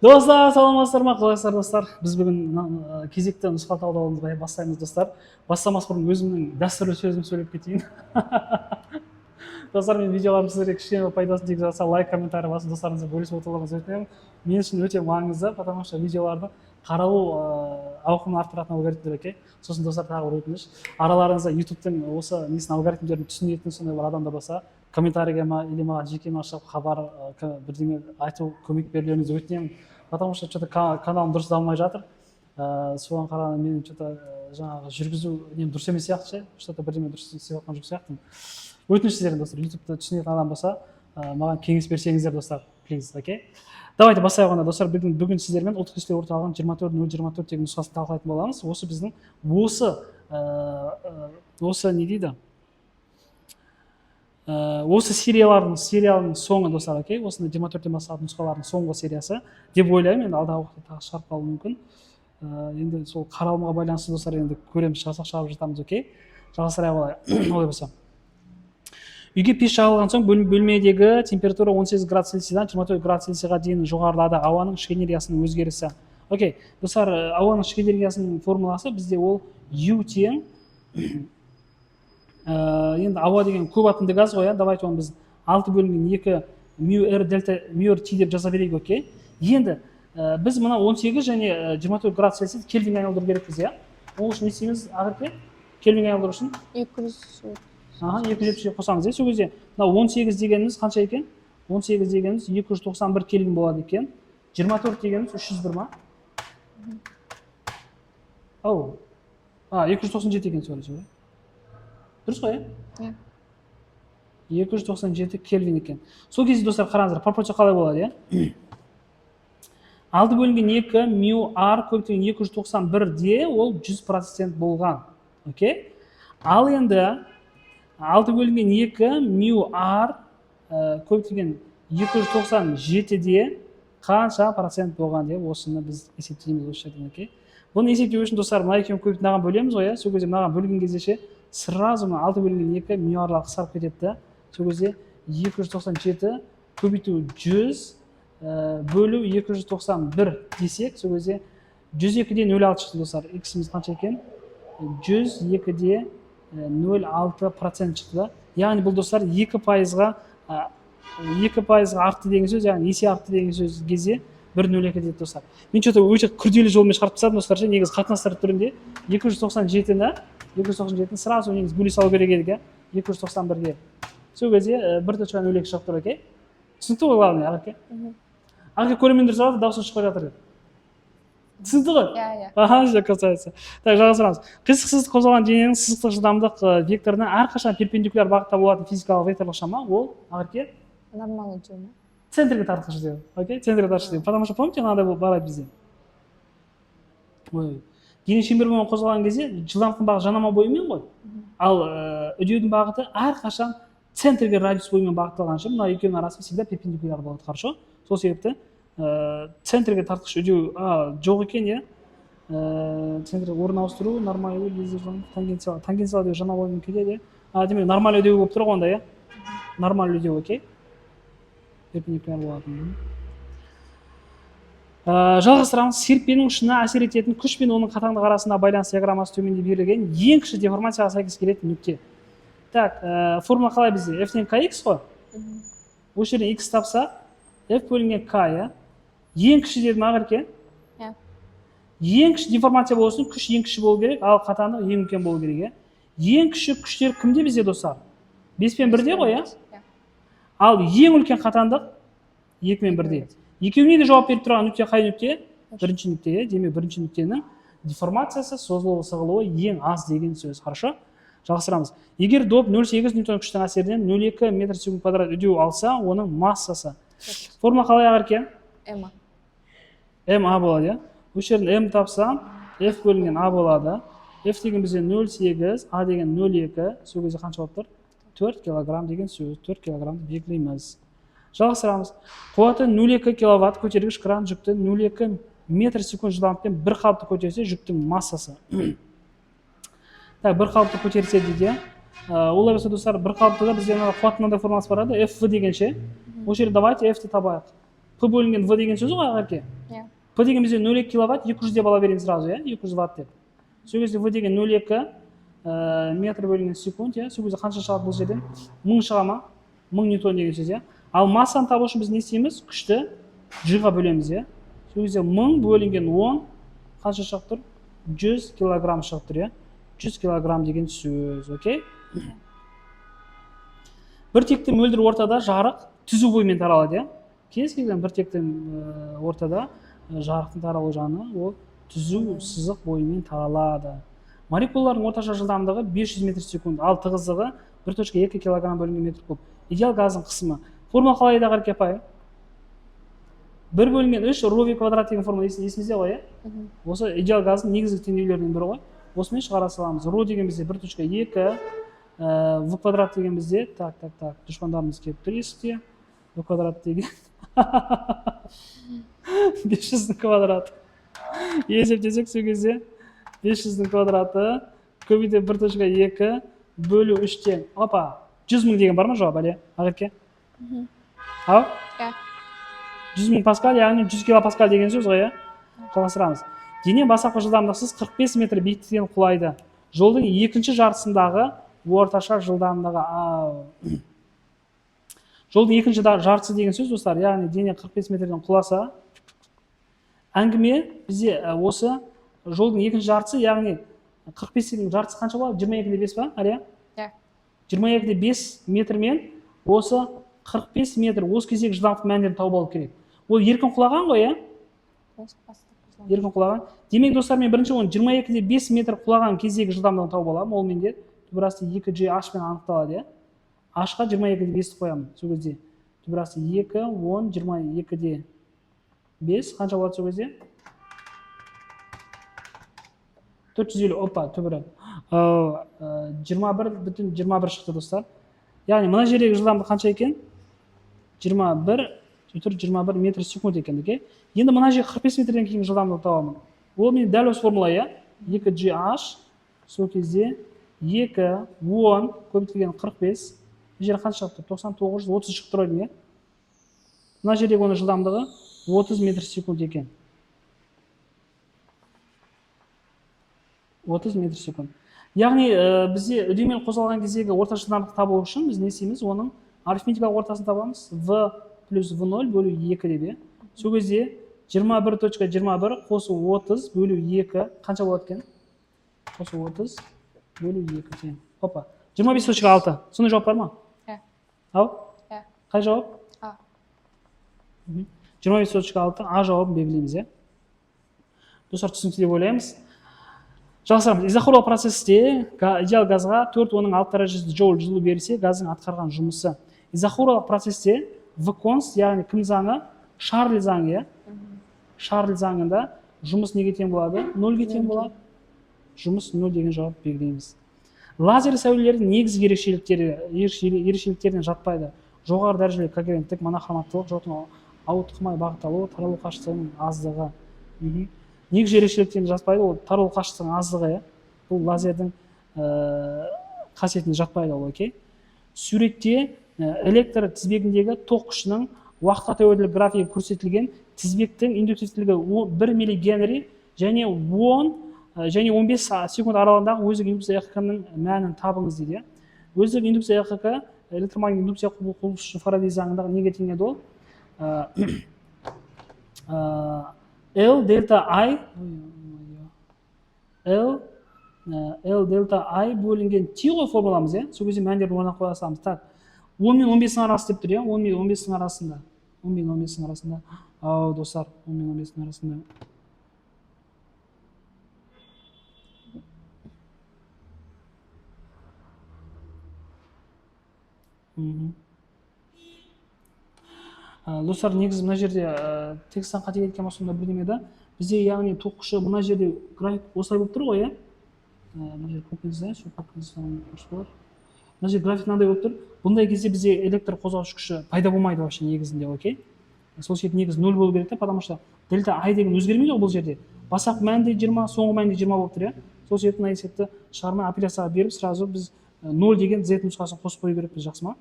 Достар, саламатсыздар ма, қалайсыздар достар? Біз бүгін кезекті нұсқа талдауымызға бастаймыз достар. Бастамас бұрын өзімнің дәстүрлі сөзімді сөйлеп кетейін. Достар, мен видеоларым сіздерге кішкене пайдасын тигізіп жатса, лайк, комментарий басып достарыңызға бөлісіп отыруларыңызды өтінемін. Мен үшін өте маңызды, потому что видеоларды қаралу ауқымын арттыратын алгоритмдер екен. Сосын достар, тағы бір өтініш. Араларыңызда YouTube-тың осы несін алгоритмдерін түсінетін сондай бір адамдар болса, комментарийге ма или маған жеке ашып хабар бірдеңе айту көмек берулеріңізді өтінемін. Потому что что-то каналым дұрыс дамымай жатыр. Соған қарағанда менің что-то жаңағы жүргізу нем дұрыс емес сияқты ше. Что-то бірдеңе дұрыс істеп жатқан жоқ сияқтымын. Өтініш сіздерден достар, YouTube-ты түсінетін адам болса, маған кеңес берсеңіздер достар, please, окей? Давайте бастайық онда достар, бүгін сіздермен ұлттық тестілеу орталығының 24.024 деген нұсқасын талқылайтын боламыз. Осы біздің осы не дейді? Осы сериялың соңы достар, окей? Осында 24-тен басталатын нұсқалардың соңғы сериясы деп ойлаймын. Енді алдағы уақытта тағы шығарып қалуы мүмкін. Енді сол қаралымға байланысты достар, енді көреміз, шығарып жатамыз, окей? Жалғастыра алайық. Олай болса. Үйге пеш жағылған соң бөлмедегі температура 18 градус Цельсиядан 24 градус Цельсияға дейін жоғарылады. Ауаның ішкі энергиясының өзгерісі. Окей, достар, ауаның ішкі энергиясының формуласы бізде ол U тең. Енді ауа деген көп атомды газ ғой, давайте оны біз 6 бөлінген 2 μR дельта μR T деп жаза берейік, окей? Енді біз мына 18 және 24 градус Цельсия кельвинге айналдыру керекпіз, иә? Ол үшін не істейміз, ағырке? Кельвинге айналдыру үшін 270-ге қосамыз, сол кезде мына 18 дегеніміз қанша екен? 18 дегеніміз 291 кельвин болады екен. 24 дегеніміз 301 ма? Ау. 297 екен сөйлесі. Дұрыс қой, е? 297 кельвин екен. Сол кезде достар қараңыздар, пропорция қалай болады, е? 6 бөлінген 2 μR көптеген 291-де ол 100% болған. Окей? Ал енді 6 бөлінген 2 μR көптеген 297-де қанша процент болған деп осыны біз есептейміз осы жерден, окей? Бұны есептеу үшін достар, мына екеуін көбейтіп мынаған бөлеміз ғой, сол кезде мынаған бөлінген кезде сразу 6 бөлінген 2 μR-ға қысқарып кетеді. Сол кезде 297 көбейту 100 бөлу 291 десек, сол кезде 102-де 0,6 шықты достар. X-іміз қанша екен? 102-де 0,6% шықты. Яғни бұл достар 2%-ға артты деген сөз, яғни есе артты деген сөз кезде 1,02 деді достар. Мен что-то өте күрделі жолмен шығарып тастадым достар, негіз қатынастар түрінде 297-ні сразу негіз бөле салу керек едік, 291-ге. Сол кезде 1,02 шығып тұр, окей? Түсінікті ғой, главный, ағырке? Ағырке көрермендер сұрады, дауысын шығып жатыр. Түсінікті ғой? Аха, же касается. Так, жалғастырамыз. Қисықсыз қозғалған дененің сызықтық жылдамдық векторына әрқашан перпендикуляр бағытта болатын физикалық векторлық шама, ол ағырке? Нормально жөні. Центрге тартқыш деу, окей? Центрге тартқыш деу. Потому что, помните, мынандай барады бізде. Дене шеңбер бойымен қозғалған кезде жылдамдықтың бағыты жанама бойымен ғой. Ал үдеудің бағыты әрқашан центрге радиус бойымен бағытталған. Мына екеуінің арасы всегда перпендикуляр болады, хорошо? Сол себепті центрге тартқыш үдеу жоқ екен, е? Центрге орын ауыстыру, нормаль үдеу, тангенциал үдеу жанама бойымен кетеді. Демек, нормаль үдеу болып тұр онда, е? Нормаль үдеу, окей? Перпендикуляр болатын. Жалғастырамыз. Серіппенің ұшына әсер ететін күш пен оның қатаңдық арасында байланыс диаграммасы төменде берілген ең кіші деформацияға сәйкес келетін нүкте. Так, формула қалай бізде? F-тен kx қой? Осы жерден x тапса, F бөлінген k, е? Ең кіші дедім ағырке? Ең кіші деформация болсын, күш ең кіші болу керек, ал қатаңдық ең үлкен болу керек, е? Ең кіші күштер кімде бізде достар? 5 пен 1-де ғой, е? Ал ең үлкен қатаңдық 2 мен 1-де. Екеуіне де жауап беріп тұрған нүкте қай нүкте? Бірінші нүкте, демек бірінші нүктенің деформациясы, созылуы, сығылуы ең аз деген сөз. Хорошо? Жалғастырамыз. Егер доп 0,8 ньютон күштің әсерінен 0,2 метр секунд квадрат үдеу алса, оның массасы. Формула қалай ағырке? МА болады, е? Осы жерден М тапсам, F бөлінген А болады. F деген бізде 0,8, А деген 0,2, сол кезде қанша болып тұр? 4 килограмм деген сөз, 4 килограмм белгілейміз. Жалғастырамыз. Қуаты 0,2 киловатт көтергіш кран жүкті 0,2 метр секунд жылдамдықпен бір қалыпты көтерсе, жүктің массасы. Так, бір қалыпты көтерсе дейді. Олай болса достар, бір қалыптыда бізде қуат мынандай формуласы бар еді, F дегенше. Осы жерде давайте F-ті табайық. П бөлінген В деген сөз ғой ағаке. П деген бізде 0,2 киловатт 200 деп ала берейін сразу, 200 ватт деп. Сол кезде В деген 0,2 метр бөлінген секунд, сол кезде қанша шығады бұл жерден? 1000 шыға ма? 1000 ньютон деген сөз, Ал массаны табу үшін біз не істейміз? Күшті G-ға бөлеміз, Сол кезде 1000 бөлінген 10 қанша шығып тұр? 100 килограмм шығып тұр, 100 килограмм деген сөз, окей? Бір текті мөлдір ортада жарық түзу боймен таралады, Кез келген бір текті ортада жарықтың таралу жаны ол түзу сызық бойымен таралады. Молекулалардың орташа жылдамдығы 500 метр секунд, ал тығыздығы 1,2 килограмм бөлінген метр куб. Идеал газдың қысымы. Формула қалай еді ағаке апай? 1 бөлінген 3 ρ квадрат деген формула есімізде ғой, Осы идеал газдың негізгі теңдеулерінен бірі ғой. Осымен шығара саламыз. Ρ деген бізде 1,2 В квадрат деген бізде, так, дұшпандарымыз келіп тұр есікте. В квадрат деген 500-дің квадраты. Есептесек сол кезде 500-дің квадраты көбейтіп 1,2 бөлу 3-тен. Опа, 100 000 деген бар ма жауап, әле, ағаке? Ау? 100 000 паскаль, яғни 100 килопаскаль деген сөз ғой, Жалғастырамыз. Дене бастапқы жылдамдықсыз 45 метр биіктіктен құлайды. Жолдың екінші жартысындағы орташа жылдамдығы. Жолдың екінші жартысы деген сөз, достар, яғни дене 45 метрден құласа, әңгіме бізде осы жолдың екінші жартысы, яғни 45-дің жартысы қанша болады? 22-де 5 ба, әлия? 22-де 5 метрмен осы 45 метр осы кездегі жылдамдық мәндерін тауып алу керек. Ол еркін құлаған ғой, Еркін құлаған. Демек, достар, мен бірінші оны 22-де 5 метр құлаған кездегі жылдамдығын тауып аламын. Ол менде түбірасты 2G H-пен анықталады, H-қа 22-де 5 қоямын. Сол кезде түбірасты 2, 10, 22-де 5 қанша болады сол кезде? 450, опа, түбірі 21,21 шықты, достар. Яғни мына жердегі жылдамдық қанша екен? 21 метр секунд екен, Енді мына жерге 45 метрден кейін жылдамдық табамын. Ол мен дәл осы формула, 2GH, сол кезде 2, 10, көбейтілген 45, бұл жер қанша шықты? 9930 шықты ғой, Мына жердегі оның жылдамдығы 30 метр секунд екен. 30 метр секунд. Яғни бізде үдемелі қозғалған кездегі орташа жылдамдықты табу үшін біз не істейміз? Оның арифметикалық ортасын табамыз. V плюс V0 бөлу 2 деп, Сол кезде 21.21 қосу 30 бөлу 2 қанша болады екен? Қосу 30 бөлу 2. Опа, 25.6. Сондай жауап бар ма? Ау? Қай жауап? 25.6. А жауабын белгілейміз, Достар, түсінікті деп ойлаймыз. Жалғастырамыз. Изохорлық процесте идеал газға 4 оның 6 дәрежесі джоуль жылу берілсе, газдың атқарған жұмысы. Изохорлық процесте В конст, яғни кім заңы? Шарль заңы, Шарль заңында жұмыс неге тең болады? 0-ге тең болады. Жұмыс 0 деген жауап белгілейміз. Лазер сәулелердің негізгі ерекшеліктерінен жатпайды. Жоғары дәрежелі когеренттік, монохроматтылық, жотын ауытқымай бағытталу, таралу қашықтығының аздығы. Негізгі ерекшеліктерінен жатпайды, ол таралу қашықтығының аздығы, бұл лазердің қасиетіне жатпайды, ол, Суретте электр тізбегіндегі тоқ күшінің уақытқа тәуелділік графигі көрсетілген. Тізбектің индуктивтілігі 1 миллигенри және 10 және 15 секунд аралығындағы өздік индукция ЭХК-ның мәнін табыңыз дейді. Өздік индукция ЭХК электромагнит индукция құбылысы Фарадей заңындағы неге тең еді ол? L дельта I L дельта I бөлінген T ғой формуламыз, Сол кезде мәндерін орнына қоя саламыз. Так, 10 мен 15-ің арасы деп тұр, 10 мен 15-ің арасында. 10 мен 15-ің арасында. Ау, достар, 10 мен 15-ің арасында. Достар, негізі мына жерде текстан қате кеткен осында бірдемеді. Бізде яғни тоқ күші мына жерде график осылай болып тұр ғой, Мына жерде Мына жерде график мынандай болып тұр. Бұндай кезде бізде электр қозғаушы күші пайда болмайды вообще негізінде, окей? Сол себепті негіз 0 болу керек, потому что дельта I деген өзгермейді ғой бұл жерде. Бастапқы мәнде 20, соңғы мәнде 20 болып тұр, Сол себепті мына есепті шығармай операцияға беріп, сразу біз 0 деген Z нұсқасын қосып қою керекпіз, жақсы ма?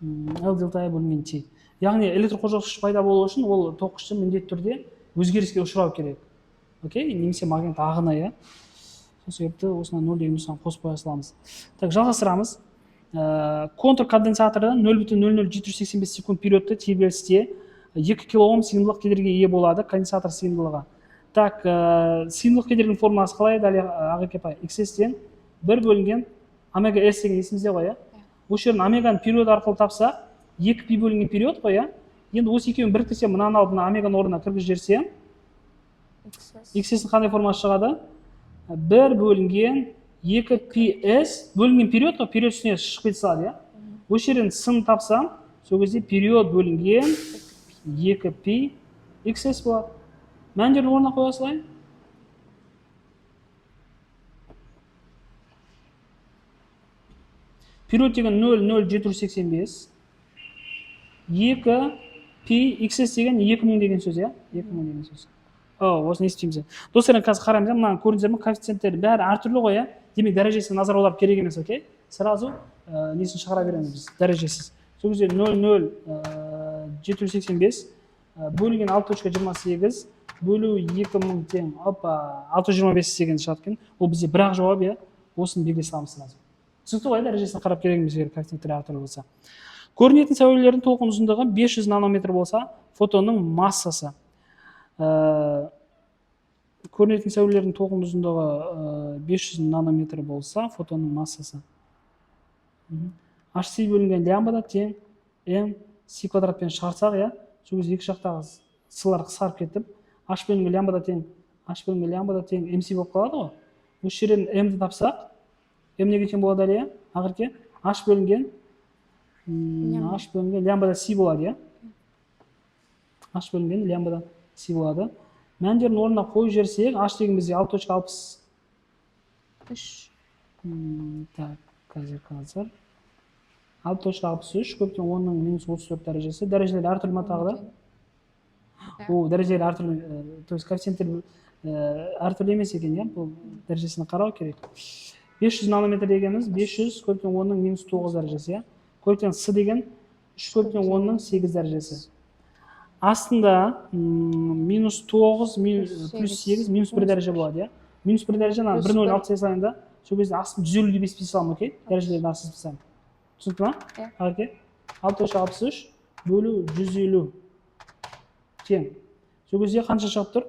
L дельта I бөлінген T. яғни электр қозғалтқыш пайда болу үшін ол ток күші міндетті түрде өзгеріске ұшырау керек. Окей, немесе магнит ағыны, иә. Сол себепті осына 0 деген нұсқаны қосып қоя саламыз. Так, жалғастырамыз. Контур конденсатордан 0,00785 секунд периодты тербелісте 2 килоом сыйымдылық кедергі ие болады, конденсатор сыйымдылығы. Так, сыйымдылық кедергінің формуласы қалай? Дәл Ағеке апай, XS-тен 1 бөлінген омега S деген есімізде ғой, иә. Осы жерін омеганы период арқылы тапсақ, 2 пи бөлінген период ғой, иә. Енді осы екеуін біріктірсем, мынаны алып мына омеганың орнына кіргізіп жіберсем, XS-дің қандай формасы шығады? 1 бөлінген 2 PS бөлінген период қой, период үстіне шығып кете салады, иә. Осы жерден сын тапсам, сол кезде период бөлінген 2 пи XS болады. Мән жердің орнына қоя салайын. Период деген 0,0785. 2 пи XS деген 2000 деген сөз, иә? 2000 деген сөз. Осыны естиміз. Достар, қазір қараймыз, мынаны көрдіңіздер ме? Коэффициенттері бәрі әртүрлі ғой, иә? Демек дәрежесіне назар аударып керек емес, окей? Сразу несін шығара береміз біз, дәрежесіз. Сол кезде 0,0785 бөлінген 6,28 бөлу 2000 тең, 625 деген шығады екен. Ол бізде бір-ақ жауап, иә? Осыны белгілей саламыз сразу. Түсінікті ғой, дәрежесіне қарап керегіміз керек, коэффициенттері әртүрлі болса. Көрінетін сәулелердің толқын ұзындығы 500 нанометр болса, фотонның массасы. Көрінетін сәулелердің толқын ұзындығы 500 нанометр болса, фотонның массасы. HC бөлінген лямбда тең m c квадратпен шығарсақ, иә, сол кезде екі жақтағы сылар қысқарып кетіп, h бөлінген лямбда тең mc болып қалады ғой. Осы жерден m-ді тапсақ, m неге тең болады әлі, Ақерке? h бөлінген лямбда c болады, иә. h бөлінген лямбда c болады. Мәндердің орнына қойып жіберсек, h деген бізде 6,63. Так, қазір 6,63 көптен 10-ның -34 дәрежесі. Дәрежелер әртүрлі ма тағы да? Дәрежелер әртүрлі, то есть коэффициенттер әртүрлі емес екен, иә? Бұл дәрежесіне қарау керек. 500 нанометр дегеніміз 500 көптен 10-ның -9 дәрежесі, иә? Көптен с деген 3 көптен 10-ның 8 дәрежесі. Астында -9 плюс 8 -1 дәреже болады, иә? -1 дәрежені 1,0 алып тастайын да, сол кезде астын 150 деп еспей саламын, окей? Дәрежелерді арсыз писам. Түсінікті ма? Иә. 6,63 бөлу 150 тең. Сол кезде қанша шығып тұр?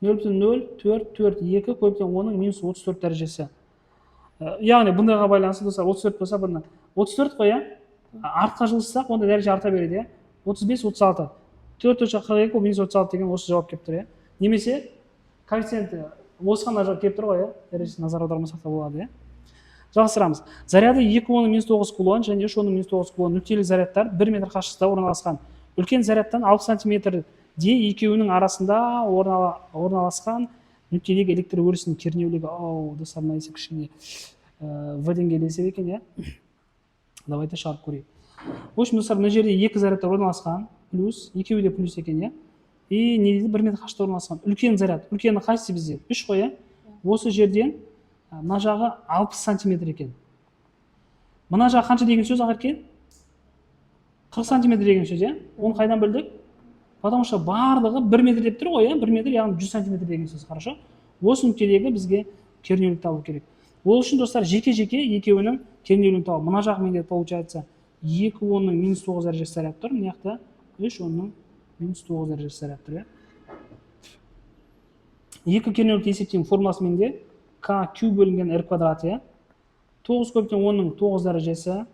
0,0442 көптен 10-ның -34 дәрежесі. Яғни бұндайға байланысты достар 34 болса, бұны 34 қой, иә? Артқа жылыстақ, онда дәреже арта береді, иә? 35-36. 4,42 ол -36 деген осы жауап кеп тұр, иә? Немесе коэффициенті осыған жауап кеп тұр ғой, иә? Дәрежесіне назар аудармасақ та болады, иә? Жалғастырамыз. Заряды 2,9 кулон және 3,9 кулон нүктелік зарядтар 1 метр қашықтықта орналасқан. Үлкен зарядтан 60 сантиметрде екеуінің арасында орналасқан нүктедегі электр өрісінің кернеулігі. Достар, мына есе кішкене В-ден келесі екен, иә? Давайте шығарып көрейік. В общем, достар, мына жерде екі зарядтар орналасқан, плюс, екеуі де плюс екен, иә? И не дейді? 1 метр қашықтықта орналасқан. Үлкен заряд. Үлкені қайсысы бізде? 3 қой, иә? Осы жерден мына жағы 60 сантиметр екен. Мына жағы қанша деген сөз, Ақерке? 40 сантиметр деген сөз, иә? Оны қайдан білдік? Потому что барлығы 1 метр деп тұр ғой, иә? 1 метр, яғни 100 сантиметр деген сөз, хорошо? Осы нүктедегі бізге кернеулік табу керек. Ол үшін, достар, жеке-жеке екеуінің кернеулігін табу. Мына жағы менде получается 2,10-ның -9 дәрежесі заряд тұр, мына жақта 3,10-ның -9 дәрежесі заряд тұр, иә? Екі кернеулікті есептеймін формуласы менде Q бөлінген R квадрат, иә? 9 көптен 10-ның 9 дәрежесі,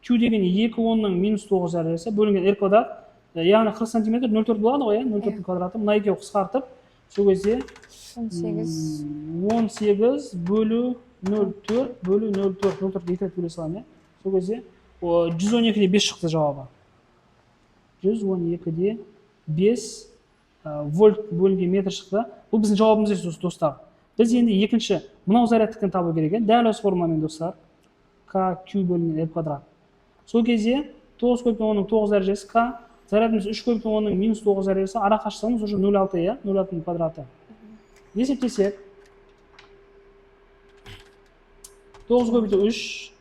Q деген 2,10-ның -9 дәрежесі бөлінген R квадрат, яғни 40 сантиметр 0,4 болады ғой, 0,4 квадраты. Мына екеуі қысқартып, сол кезде 18 бөлу 0,4 бөлу 0,4 екі рет бөле саламын, иә? Сол кезде 112-де 5 шықты жауабы. 112-де 5 вольт бөлінген метр шықты. Бұл біздің жауабымыз, достар. Біз енді екінші мынау зарядтікін табу керек, дәл осы формамен, достар. Q бөлінген R квадрат. Сол кезде 9 көптен 10-ның 9 дәрежесі К, зарядымыз 3 көптен 10-ның -9 дәрежесі, ара қашықтығымыз уже 0,6, иә? 0,6-ның квадраты. Есептесек, 9 көбейту 3,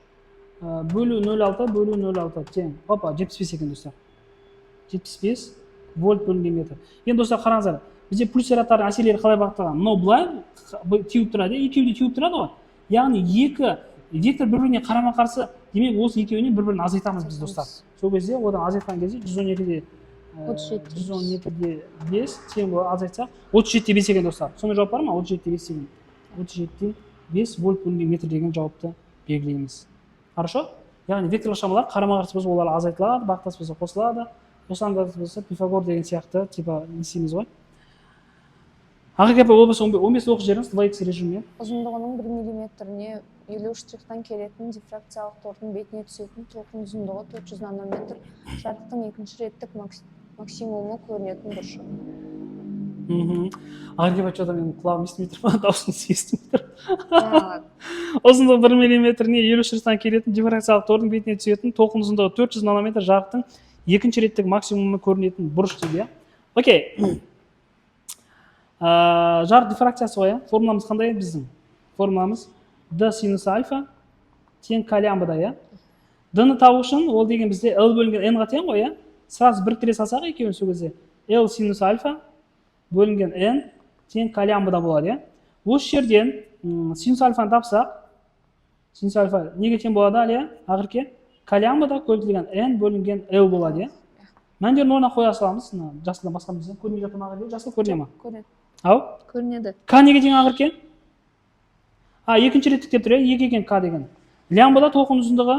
бөлу 0,6 бөлу 0,6 тең. Опа, 75 екен достар. 75 вольт бөлінген метр. Енді достар қараңыздар, бізде плюс зарядтардың әсерлері қалай бағытталған? Мынау былай теуіп тұрады, екеуі де теуіп тұрады ғой. Яғни екі вектор бір-біріне қарама-қарсы, демек осы екеуінен бір-бірін азайтамыз біз достар. Сол кезде одан азайтқан кезде 112-де 5 тең болады, азайтсақ 37-де 5 екен достар. Сонда жауап бар ма? 37-де 5 деген. 37-де 5 вольт бөлінген метр деген жауапты белгілейміз. Хорошо? Яғни векторлық шамалар қарама-қарсы болса олар азайтылады, бақтас болса қосылады. Осыған болса Пифагор деген сияқты типа несейміз ғой. Ақиқат ол болса 15 оқып жеріңіз 2х режиммен. Ұзындығының 1 миллиметріне 50 штрихтан келетін дифракциялық тордың бетіне түсетін толқын ұзындығы 400 нанометр, жарықтың екінші реттік максимумы көрінетін бұрышы. Ақиқат жода менің құлағым естімей тұр ма, даусыңыз естімей тұр. Ұзындығы 1 миллиметріне 50 штрихтан келетін дифракциялық тордың бетіне түсетін толқын ұзындығы 400 нанометр, жарықтың екінші реттік максимумы көрінетін бұрыш дейді. Окей. Жарық дифракциясы ғой. Формуламыз қандай біздің? Формуламыз d синус альфа тең к лямбда. D-ны табу үшін ол деген бізде L бөлінген n-ға тең ғой. Сразу біріктіре салсақ екеуін сол кезде L синус альфа бөлінген n тең к лямбда болады. Осы жерден синус альфаны тапсақ, синус альфа неге тең болады әлі? Ақырке к лямбда көбейтілген n бөлінген L болады. Мәндерін орнына қоя саламыз. Жасылдан басқа бізден көрмей жатыр ма? Жасыл көріне ма? Көрінеді. Ау? Көрінеді. К неге тең ақырке? Екінші реттік деп тұр, 2 екен К деген. Лямбда толқын ұзындығы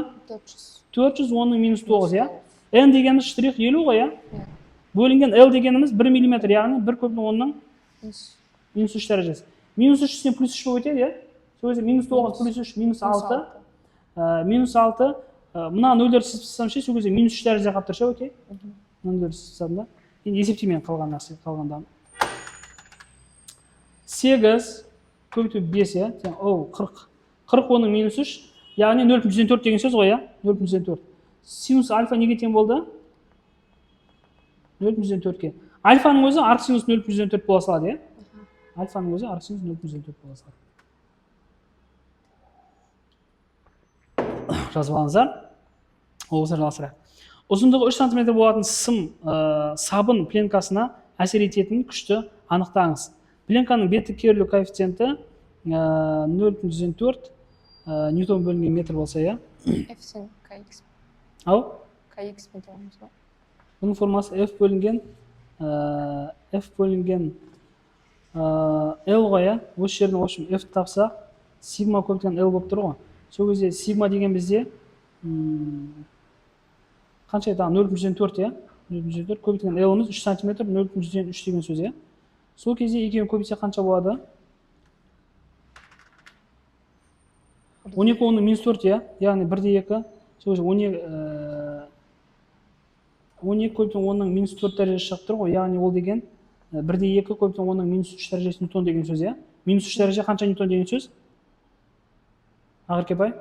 400, оның минус 9, n дегеніміз штрих 50 ғой, бөлінген L дегеніміз 1 миллиметр, яғни 1 көптің онның минус 3 дәрежесі. Минус 3 үстіне плюс 3 болып өтеді, сол кезде минус 9 плюс 3 минус 6, минус 6, мына нөлдер сызып тастасам, сол кезде минус 3 дәреже қалып тұр, окей? Нөлдер сызып тастасам да. Енді есептеймін қалған нәрсе, қалғандан. 8 көбейту 5, тең 40. 40 оның минус 3, яғни 0,4 деген сөз ғой, 0,4. Синус альфа неге тең болды? 0,4-ке. Альфаның өзі арк синус 0,4 бола салады, Альфаның өзі арк синус 0,4 бола салады. Жазып алыңыздар. Олғысы жалғастырайық. Ұзындығы 3 см болатын сабын пленкасына әсер ететін күшті анықтаңыз. Пленканың беттік керілу коэффициенті 0,4 ньютон бөлінген метр болса, F-сен kx. Ау? Kx мен тоғымыз ба? Бұның формасы F бөлінген L ғой, осы жердің общем F тапсақ, сигма көбейтілген L болып тұр ғой. Сол кезде сигма деген бізде қанша еді? 0,4, 0,4 көбейтілген L-ымыз 3 см 0,3 деген сөз, Сол кезде екеуін көбейтсе қанша болады? 12 оның минус 4, яғни 1/2. Сол кезде 12 көбейтілген оның минус 4 дәрежесі шығып тұр ғой, яғни ол деген 1/2 көбейтілген оның минус 3 дәрежесі ньютон деген сөз, Минус 3 дәреже қанша ньютон деген сөз? Ақырке бай?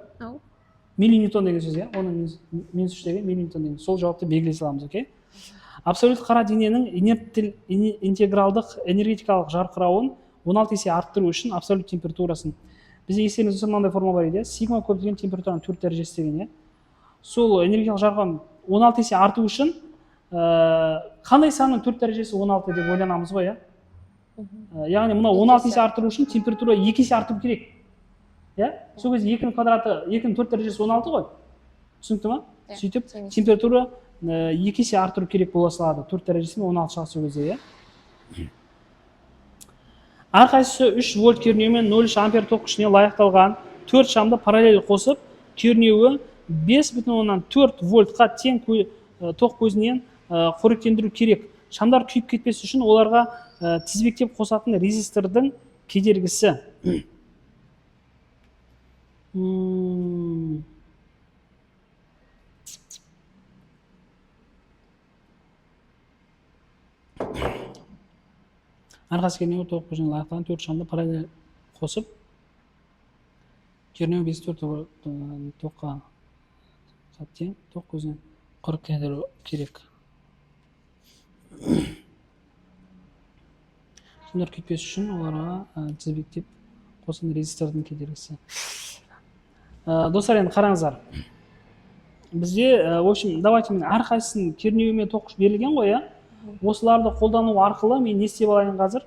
Миллиньютон деген сөз, оның минус 3 деген миллиньютон деген. Сол жауапты белгілей саламыз, окей? Абсолют қара дененің интегралдық энергетикалық жарқырауын 16 есе арттыру үшін абсолют температурасын. Бізде естеріңізде мынандай форма бар еді, сигма көбейтілген температураның 4 дәрежесі деген. Сол энергетикалық жарқырауын 16 есе арту үшін қандай санның 4 дәрежесі 16 деп ойланамыз ғой, Яғни мына 16 есе арттыру үшін температура 2 есе арту керек. Сол кезде 2-ның квадраты, 2-ның 4 дәрежесі 16 ғой. Түсінікті ма? Сөйтіп температура 2 есе артыру керек бола салады. 4 дәрежесімен 16 шығасы сол кезде, Әрқайсысы 3 вольт кернеумен 0,3 ампер ток күшіне лайықталған 4 шамды параллель қосып, кернеуі 5,4 вольтқа тең ток көзінен қоректендіру керек. Шамдар күйіп кетпес үшін оларға тізбектеп қосатын резистордың кедергісі. Әрқайсы кернеуі ток көзінен лайықталған 4 шамды параллель қосып, кернеуі 5,4 токқа тең ток көзінен қоректендіру керек. Шамдар күйіппес үшін оларға тізбектеп қосатын резистордың кедергісі. Достар, енді қараңыздар. бізде в общем давайте мен әрқайсысының кернеуімен тоқыш берілген ғой, иә. Осыларды қолдану арқылы мен не істеп алайын қазір?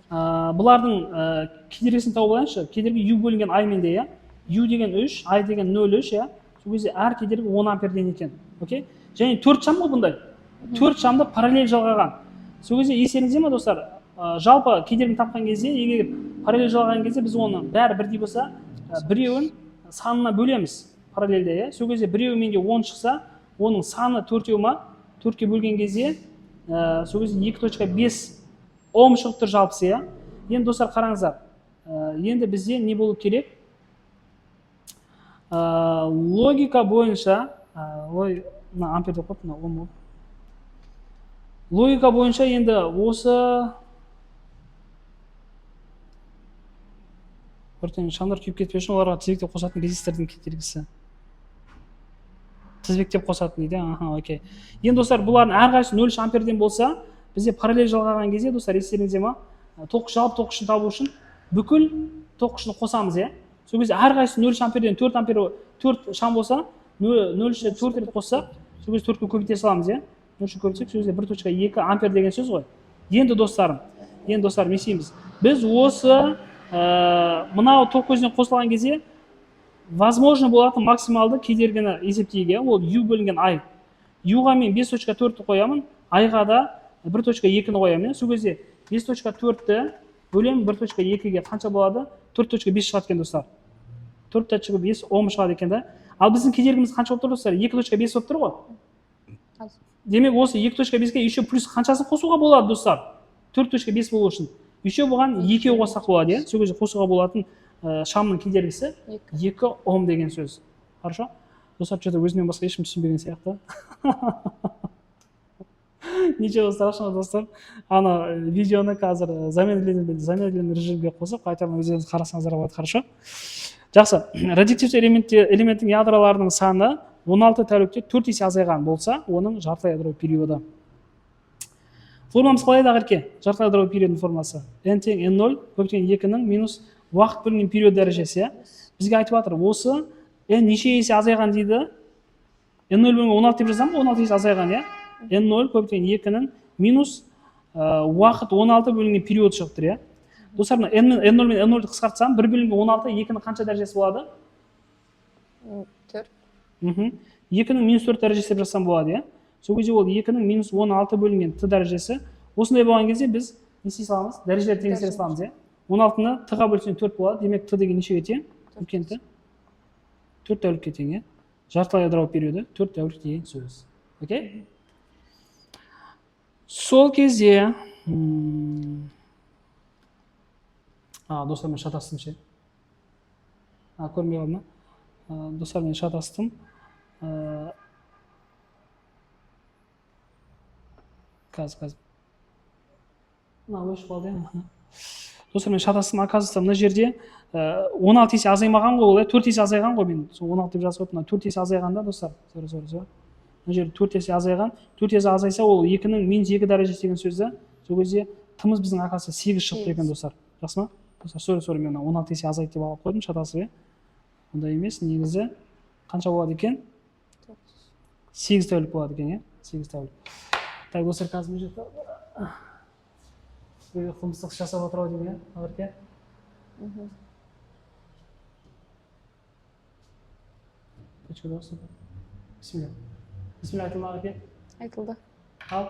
Бұлардың кедергісін тауып алайыншы. Кедергі U бөлінген I менде, иә. U деген 3, I деген 0,3, иә. Сол кезде әр кедергі 10 амперден екен. Окей? Және 4 шам ғой бұндай. 4 шамды параллель жалғаған. Сол кезде естеріңізде ме достар? Жалпы кедергіні тапқан кезде, егер параллель жалғаған кезде біз оны бәрі бірдей болса, біреуін санына бөлеміз параллельде, иә. Сол кезде біреуі менде 10 шықса, оның саны 4-еу ма? 4-ке бөлген кезде, сол кезде 2.5 Ом шығып тұр жалпысы, иә. Енді достар қараңыздар. Енді бізде не болу керек? Логика бойынша, ампер деп қойып, Ом. Логика бойынша енді осы шамдар күйіп кетпеу үшін оларға тізбектеп қосатын резистордың кедергісі. Тізбектеп қосатын дейді, окей. Енді достар, бұлардың әрқайсысы 0 амперден болса, бізде параллель жалғаған кезде, достар, естеріңізде ме? Жалпы тоқышын табу үшін бүкіл тоқышын қосамыз, иә. Сол кезде әрқайсысы 0 амперден 4 шам болса, 0-ше 4 рет қоссақ, сол кезде 4-ке көбейте саламыз, иә. 0-ше көбейтсек, сол кезде 1.2 ампер деген сөз ғой. Енді достарым, не істейміз? Біз осы мынау тоқ көзіне қосылған кезде возможно болатын максималды кедергіні есептейік, ол U бөлінген I. U-ға мен 5.4-ті қоямын, I-ға да 1.2-ні қоямын. Сол кезде 5.4-ті бөлем 1.2-ге қанша болады? 4.5 шығады екен, достар. 4.5 Ом шығады екен да. Ал біздің кедергіміз қанша болып тұр, достар? 2.5 болып тұр ғой. Демек осы 2.5-ге еще плюс қаншасын қосуға болады, достар? 4.5 болу үшін. Еще бұған 2 қоссақ болады, иә. Сол кезде қосуға болатын шамның кедергісі 2 Ом деген сөз. Хорошо? Достар, что-то өзімен басқа ешкім түсінбеген сияқты. Ничего страшного, достар. Ана видеоны қазір замедленный режимге қосып, қайтадан өздеріңіз қарасаңыздар болады, хорошо? Жақсы. Радиоактивті элементтің ядроларының саны 16 тәулікте 4 есе азайған болса, оның жартылай ядро периоды. Формамыз қалай да қырке? Жартылай ядро периодының формасы. N тең N0 көптен 2-ның минус уақыт бөлінген период дәрежесі. Бізге айтып жатыр, осы N неше есе азайған дейді? N0 бөлінген 16 деп жазамын, 16 есе азайған, иә? N0 көптен 2-ның минус уақыт 16 бөлінген период шығып тұр, иә? Достар, N0 мен N0-ді қысқартсам, 1 бөлінген 16, 2-ның қанша дәрежесі болады? 4. 2-ның минус 4 дәрежесі деп жазсам болады, иә? Сол кезде ол 2-ның минус 16 бөлінген Т дәрежесі. Осындай болған кезде біз не істей саламыз? Дәрежелерді теңестіре саламыз, иә? 16-ны Т-ға бөлсең 4 болады. Демек Т деген нешеге тең? Үлкен Т. 4 тәулікке тең, иә? Жартылай ядро периоды 4 тәулік деген сөз. Окей? Сол кезде достар, мен шатастым ше. Көрмей қалдым ма? Достар, мен шатастым. Қазір. Өшіп қалды, иә. Достар, мен шатастым, оказывается, мына жерде 16 есе азаймаған ғой, 4 есе азайған ғой, мен 16 деп жазып қойыппын, 4 есе азайғанда, достар. Мына жерде 4 есе азайған. 4 есе азайса, ол 2-ның минус 2 дәрежесі деген сөзді. Сол кезде тымыз біздің ақасы 8 шықты екен, достар. Жақсы ма? Достар, мен 16 есе азайды деп алып қойдым, шатасы, иә. Онда емес, негізі қанша болады екен? 8 тәулік болады екен, иә? 8 тәулік. Так, достар, қазір мен жетті. Қылмыстық жасап отырау деймін, иә? Ағырке? Точка достар. Бисмилля. Бисмилля айтылды ма, Ағырке? Айтылды. Ал?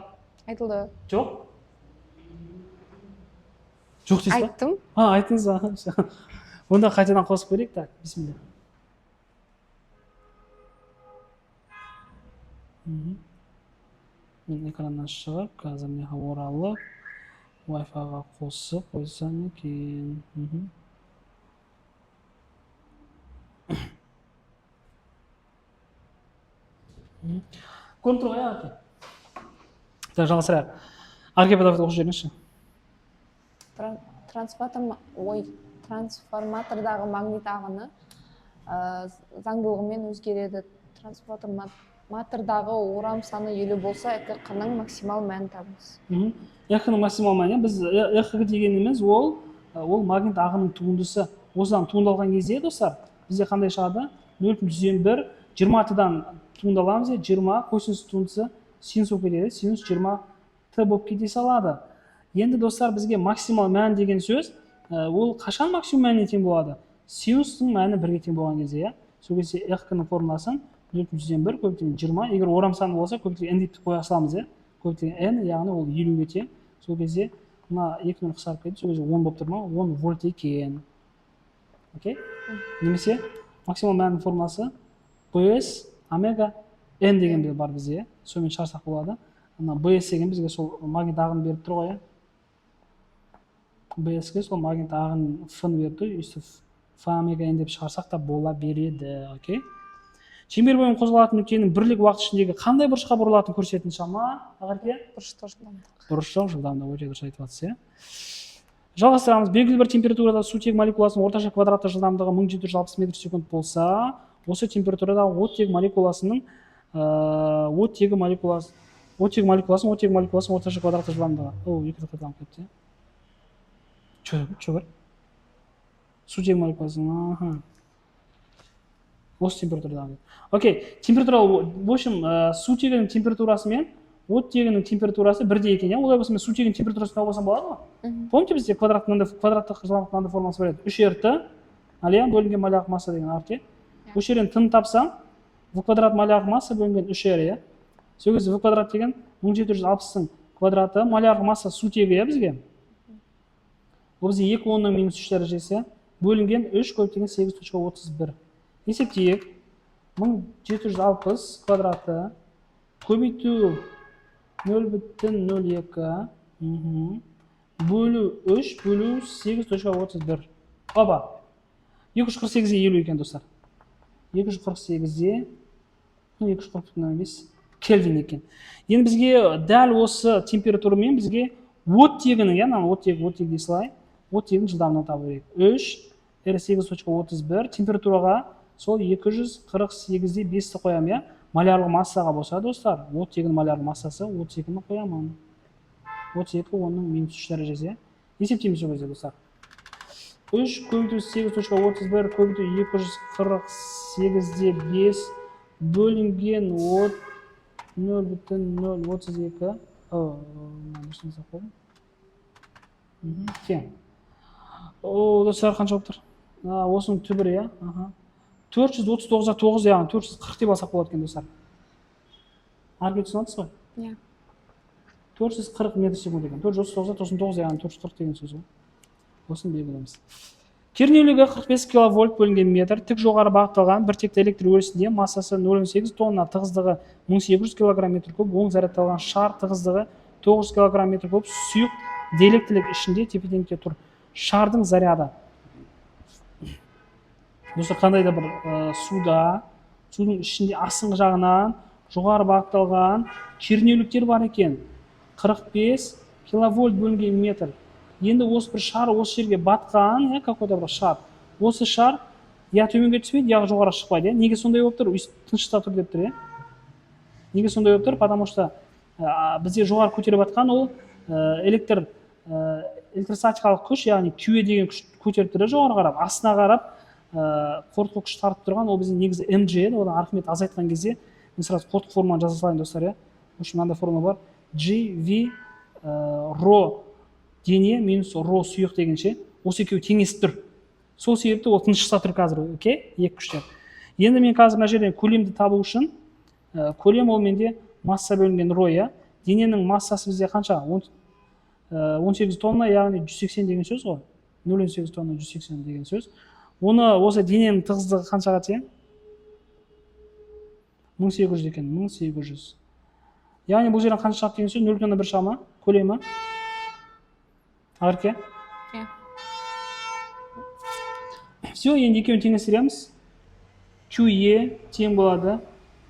Айтылды. Жоқ? Жоқ дейсіз ба? Айттым. Айттыңыз. Онда қайтадан қосып көрейік. Так, бисмилля. Мен экраннан шығып, қазір мені оралып, Wi-Fi-ға қосып қойсам екен. Көріп тұр ғой, Арке? Так, жалғастырайық. Арке педагогты оқып жіберіңізші. Трансформатордағы магнит ағыны заңдылығымен өзгереді. Трансформатордағы орам саны 50 болса, ЭК-ның максимал мәнін табыңыз. ЭК-ның максимал мәні, біз ЭК дегеніміз ол магнит ағының туындысы. Осыдан туындалған кезде, достар, бізде қандай шығады? 0,101 20-дан туындаламыз, 20 косинус туындысы синус болып кетеді, синус 20 т болып кете салады. Енді достар, бізге максимал мән деген сөз, ол қашан максимум мәніне тең болады? Синустың мәні 1-ге тең болған кезде, иә. Сол кезде х-ның формуласын 0,101 көбейтілген 20, егер орам саны болса, көбейтілген n деп қоя саламыз, иә. Көбейтілген n, яғни ол 50-ге тең. Сол кезде мына 2 нөл қысқарып кетті, сол кезде 10 болып тұр ма? 10 вольт екен. Окей? Немесе максимал мәннің формуласы BS омега n деген бар бізде, сонымен шығарсақ болады. Ана BS деген бізге сол магнит ағын беріп тұр ғой, BS-ге сол магнит ағын F-ны беріп тұр, өйстіп F омега n деп шығарсақ та бола береді, окей? Шеңбер бойымен қозғалатын нүктенің бірлік уақыт ішіндегі қандай бұрышқа бұрылатынын көрсететін шама, ағарке? Бұрыштық жылдамдық. Бұрыштық жылдамдық, өте дұрыс айтып жатсыз, иә. Жалғастырамыз. Белгілі бір температурада сутек молекуласының орташа квадратты жылдамдығы 1760 метр секунд болса, осы температурада оттегі молекуласының орташа квадратты жылдамдығы. О, екі қайталанып кетті. Чөгір. Сутек молекуласының, осы температурада. Окей, температура, в общем, сутегінің температурасы мен оттегінің температурасы бірдей екен, иә? Олай болса мен сутегінің температурасын тауып алсам болады ма? Помните, бізде квадраттық жылдамдық мынандай формуласы бар еді. 3rt, иә, бөлінген молярлық масса деген арте. Осы жерден тын тапсам, v квадрат молярлық масса бөлінген 3r, иә? Сол кезде v квадрат деген 1760-ның квадраты, молярлық масса сутегі, иә, бізге? Ол бізде 2 10-ның минус 3 дәрежесі бөлінген 3 көбейтілген 8,31. Есептейік. 1760 квадраты көбейту 0,02 бөлу 3 бөлу 8,31. Оба. 248-де 50 екен, достар. 248-де 240,5 кельвин екен. Енді бізге дәл осы температурамен бізге оттегінің, яғни оттегі дей салайын, оттегінің жылдамдығын табу керек. 3 8,31 температураға сол 248-де 5-ті қоямын, иә? Молярлық массаға болса, достар, оттегінің молярлық массасы 32-ні қоямын. 32 10-ның минус 3 дәрежесі. Есептейміз сол кезде, достар. 3 көбейту 8,31 көбейту 248-де 5 бөлінген 0,032. Тең. Достар, қанша болып тұр? Осының түбірі, иә? 439-а 9, яғни 440 деп алсақ болады екен, достар. Арғы түсінатыз ғой? Иә. 440 метр секунд екен. 439-а 99, яғни 440 деген сөз ғой. Осыны белгілейміз. Кернеулігі 45 киловольт бөлінген метр, тік жоғары бағытталған бір текті электр өрісінде массасы 0,8 тонна, тығыздығы 1800 кг метр куб, оң зарядталған шар тығыздығы 900 кг метр куб, сұйық диэлектрлік ішінде тепе-теңдікте тұр. Шардың заряды. Достар, қандай да бір судың ішінде астыңғы жағынан жоғары бағытталған кернеуліктер бар екен. 45 киловольт бөлінген метр. Енді осы бір шар осы жерге батқан, какой-то бір шар. Осы шар я төменге түспейді, я жоғары шықпайды. Неге сондай болып тұр? Тыныштықта тұр деп тұр. Неге сондай болып тұр? Потому что бізде жоғары көтеріп батқан ол электростатикалық күш, яғни Q деген күш көтеріп тұр жоғары қарап, астына қарап қорытқы күш тартып тұрған, ол біздің негізі mg еді, одан архимед азайтқан кезде мен сразу қорытқы формуланы жаза салайын, достар, иә. Мынандай формула бар. GV ρ дене минус ρ сұйық дегенше, осы екеуі теңесіп тұр. Сол себепті ол тыныштықта тұр қазір, окей? Екі күштер. Енді мен қазір мына жерден көлемді табу үшін, көлем ол менде масса бөлінген ρ, иә. Дененің массасы бізде қанша? 18 тонна, яғни 180 деген сөз ғой. 0,8 тонна 180 деген сөз. Оны осы дененің тығыздығы қаншаға тең? 1800 екен, 1800. Яғни бұл жерден қанша шығады деген сөз? 0,1 шама, көлемі. Ағырке? Иә. Все, енді екеуін теңестіреміз. QE тең болады.